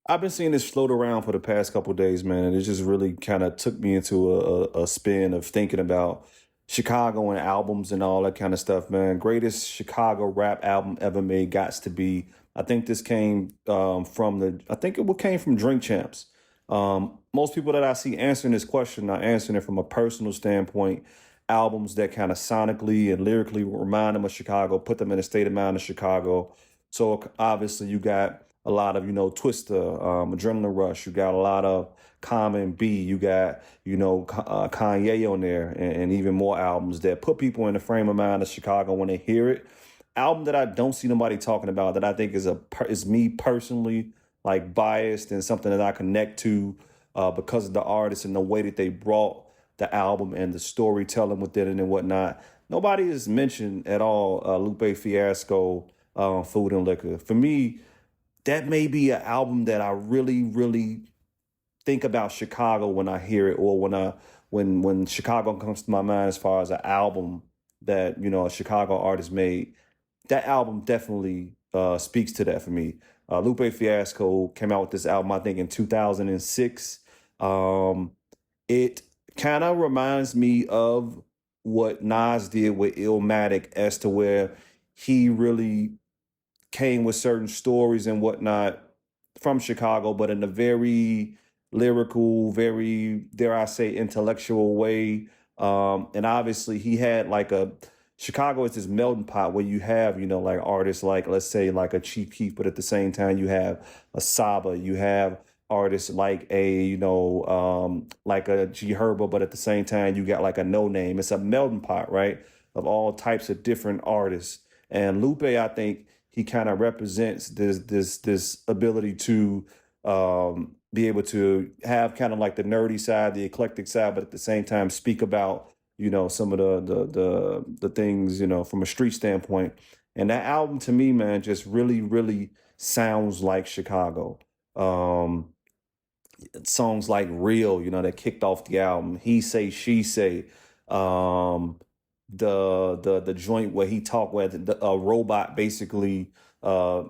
I've been seeing this float around for the past couple days, man, and it just really kind of took me into a spin of thinking about Chicago and albums and all that kind of stuff, man. Greatest Chicago rap album ever made gots to be. I think this came from the. I think it came from Drink Champs. Most people that I see answering this question are answering it from a personal standpoint. Albums that kind of sonically and lyrically remind them of Chicago, put them in a state of mind of Chicago. So obviously you got a lot of, Twister, Adrenaline Rush. You got a lot of Common B. You got, Kanye on there and even more albums that put people in the frame of mind of Chicago when they hear it. Album that I don't see nobody talking about that I think is me personally like biased and something that I connect to because of the artist and the way that they brought the album and the storytelling within it and whatnot. Nobody has mentioned at all Lupe Fiasco, Food and Liquor. For me, that may be an album that I really, really think about Chicago when I hear it, or when Chicago comes to my mind as far as an album that a Chicago artist made. That album definitely speaks to that for me. Lupe Fiasco came out with this album, I think, in 2006. It kind of reminds me of what Nas did with Illmatic, as to where he really came with certain stories and whatnot from Chicago, but in a very lyrical, very, dare I say, intellectual way. And obviously he had Chicago is this melting pot where you have, like artists like, let's say, like a Chief Keef, but at the same time you have a Saba, you have artists like like a G Herbo, but at the same time you got like a No Name. It's a melting pot, right, of all types of different artists. And Lupe, I think he kind of represents this ability to be able to have kind of like the nerdy side, the eclectic side, but at the same time speak about some of the things from a street standpoint. And that album to me, man, just really really sounds like Chicago. Um, Songs like Real, that kicked off the album. He Say She Say. The joint where he talked with a robot basically. What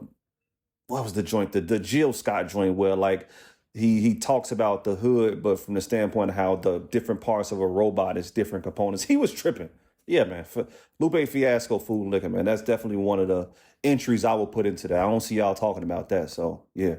was the joint? The Jill Scott joint where like he talks about the hood, but from the standpoint of how the different parts of a robot is different components. He was tripping. Yeah, man. Lupe Fiasco, Food and Liquor, man. That's definitely one of the entries I would put into that. I don't see y'all talking about that. So yeah.